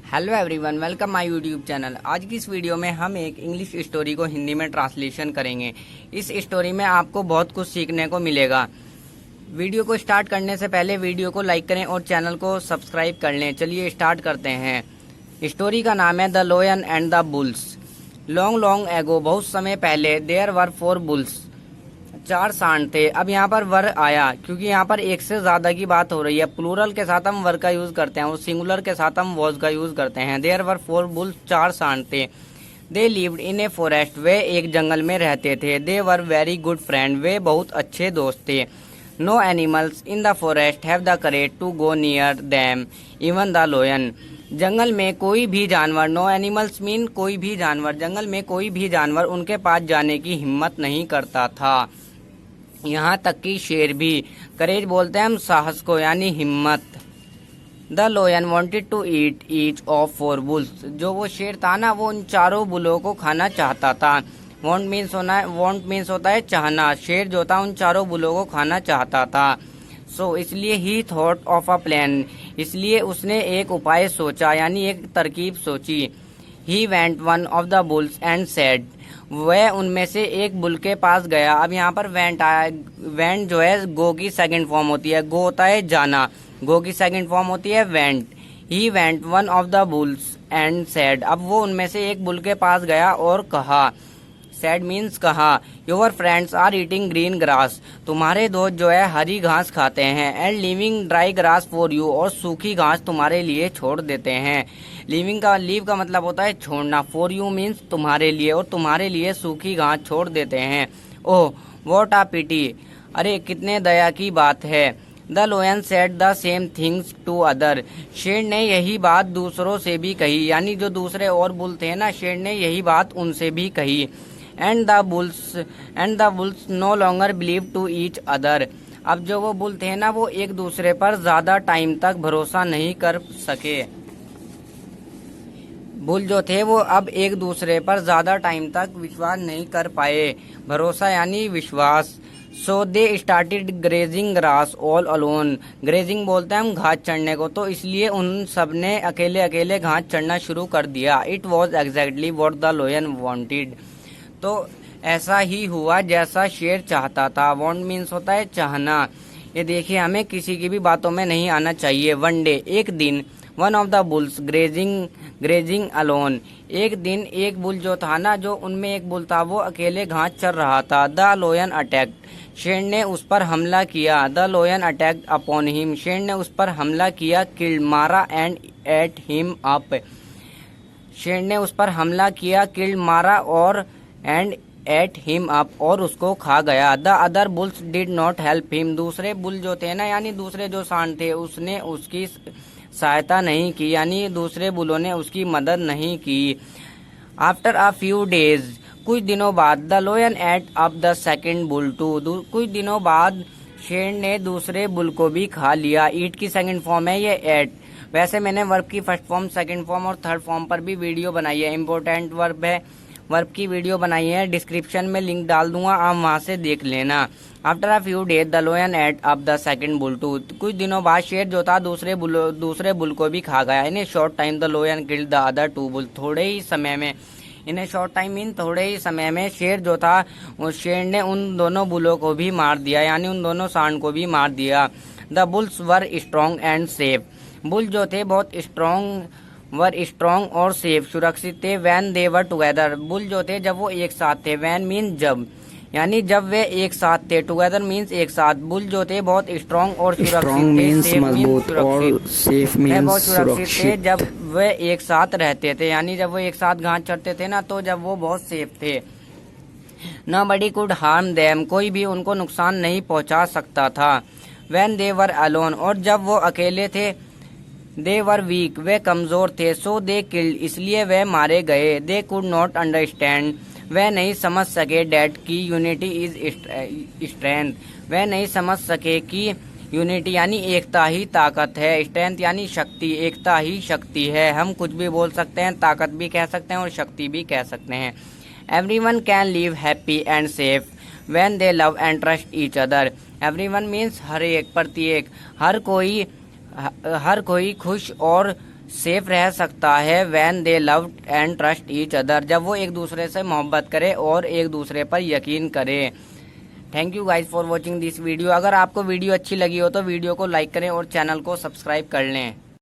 Hello everyone, welcome my YouTube channel. आज की इस वीडियो में हम एक इंग्लिश स्टोरी को हिंदी में ट्रांसलेशन करेंगे। इस स्टोरी में आपको बहुत कुछ सीखने को मिलेगा। वीडियो को स्टार्ट करने से पहले वीडियो को लाइक करें और चैनल को सब्सक्राइब कर लें। चलिए स्टार्ट करते हैं। स्टोरी का नाम है the lion and the bulls. Long long ago, बहुत समय पहले, देयर वर 4 बुल्स, 4 सांड थे। अब यहाँ पर वर आया क्योंकि यहाँ पर एक से ज्यादा की बात हो रही है। प्लूरल के साथ हम वर का यूज करते हैं और सिंगुलर के साथ हम वॉज का यूज करते हैं। देयर वर 4 बुल्स, 4 सांड थे। They lived in a forest, वे एक जंगल में रहते थे। They were very good friend, वे बहुत अच्छे दोस्त थे। No animals in the forest have the courage to go near them, even the lion. जंगल में कोई भी जानवर, नो एनिमल्स मीन कोई भी जानवर, जंगल में कोई भी जानवर उनके पास जाने की हिम्मत नहीं करता था, यहाँ तक कि शेर भी। करेज बोलते हैं हम साहस को, यानी हिम्मत। The lion wanted to eat each of 4 bulls, जो वो शेर था ना, वो उन चारों बुलों को खाना चाहता था। वांट मीन्स होता है चाहना। शेर जो था उन चारों बुलों को खाना चाहता था। सो इसलिए he thought of a plan, इसलिए उसने एक उपाय सोचा, यानी एक तरकीब सोची। He went one of the bulls and said, वह उनमें से एक बुल के पास गया। अब यहाँ पर वेंट आया। वेंट जो है गो की सेकंड फॉर्म होती है। गो होता है जाना, गो की सेकंड फॉर्म होती है went. He went one of the bulls and said, अब वो उनमें से एक बुल के पास गया और कहा, सेड मीन्स कहा, your friends are eating green grass, तुम्हारे दोस्त जो है हरी घास खाते हैं। And living dry grass for you, और सूखी घास तुम्हारे लिए छोड़ देते हैं। लीव का मतलब होता है छोड़ना। फॉर यू मीन्स तुम्हारे लिए, और तुम्हारे लिए सूखी घास छोड़ देते हैं। ओह व्हाट अ पिटी, अरे कितने दया की बात है। The lion said the same things to other, शेर ने यही बात दूसरों से भी कही, यानी जो दूसरे और बुल थे ना, शेर ने यही बात उनसे भी कही। And the bulls no longer believe to each other, अब जो वो बुल थे ना, वो एक दूसरे पर ज्यादा टाइम तक भरोसा नहीं कर सके। बुल जो थे वो अब एक दूसरे पर ज्यादा टाइम तक विश्वास नहीं कर पाए। भरोसा यानी विश्वास। So they started grazing grass all alone, grazing बोलते हैं हम घास चढ़ने को, तो इसलिए उन सब ने अकेले अकेले घास चढ़ना शुरू कर दिया। It was exactly what the lion wanted, तो ऐसा ही हुआ जैसा शेर चाहता था। वांट मीन्स होता है चाहना। ये देखिए, हमें किसी की भी बातों में नहीं आना चाहिए। वन डे, एक दिन, one of the bulls grazing alone, एक दिन एक बुल जो था ना, जो उनमें एक बुल था, वो अकेले घास चर रहा था। द लायन अटैक्ड, शेर ने उस पर हमला किया। The lion attacked upon him, शेर ने उस पर हमला किया। किल्ड, मारा। एंड एट हिम अप, शेर ने उस पर हमला किया। किल्ड, मारा, और एंड एट हिम अप, और उसको खा गया। The other bulls did not help him, दूसरे बुल जो थे ना, यानी दूसरे जो सांड थे, उसने उसकी सहायता नहीं की, यानी दूसरे बुलों ने उसकी मदद नहीं की। आफ्टर अ फ्यू डेज, कुछ दिनों बाद, the lion ate up the second bull too, कुछ दिनों बाद शेर ने दूसरे बुल को भी खा लिया। ईट की सेकंड फॉर्म है ये एट। वैसे मैंने वर्ब की फर्स्ट फॉर्म, सेकंड फॉर्म और थर्ड फॉर्म पर भी वीडियो बनाई है। इंपॉर्टेंट वर्ब है, वर्ब की वीडियो बनाई है, डिस्क्रिप्शन में लिंक डाल दूंगा, आप वहां से देख लेना। After a few days the lion ate up the second bull too, कुछ दिनों बाद शेर जो था दूसरे बुल को भी खा गया। In short time the lion killed the other 2 bull, थोड़े ही समय में, इन शॉर्ट टाइम मीन थोड़े ही समय में, शेर जो था, उस शेर ने उन दोनों बुलों को भी मार दिया, यानी उन दोनों सांड को भी मार दिया। The bulls were strong and safe, bull जो थे बहुत स्ट्रॉन्ग और सेफ, सुरक्षित थे। When they were together, bull जो थे जब वो एक साथ थे। वैन मीन जब, यानी जब वे एक साथ थे। टुगेदर मीन्स एक साथ। बुल जो थे बहुत स्ट्रॉन्ग और सुरक्षित थे। सेफ मीन्स और सेफ मीन्स बहुत सुरक्षित थे सुरक्षित। जब वे एक साथ रहते थे, यानी जब वो एक साथ घास चढ़ते थे ना, तो जब वो बहुत सेफ थे। नोबडी कुड हार्म देम, कोई भी उनको नुकसान नहीं पहुंचा सकता था। व्हेन दे वर अलोन, और जब वो अकेले थे। दे वर वीक, वे कमजोर थे। सो दे किल्ड, इसलिए वे मारे गए। दे कुड नॉट अंडरस्टैंड, वे नहीं समझ सके। डैट की यूनिटी इज स्ट्रेंथ, वे नहीं समझ सके कि यूनिटी यानी एकता ही ताकत है। स्ट्रेंथ यानी शक्ति, एकता ही शक्ति है। हम कुछ भी बोल सकते हैं, ताकत भी कह सकते हैं और शक्ति भी कह सकते हैं। Everyone can live happy and safe when they love and trust each other, everyone means हर एक, प्रत्येक, हर कोई खुश और सेफ रह सकता है when they love and trust each other, जब वो एक दूसरे से मोहब्बत करे और एक दूसरे पर यकीन करे। Thank you guys for watching this video. अगर आपको वीडियो अच्छी लगी हो तो वीडियो को लाइक करें और चैनल को सब्सक्राइब कर लें।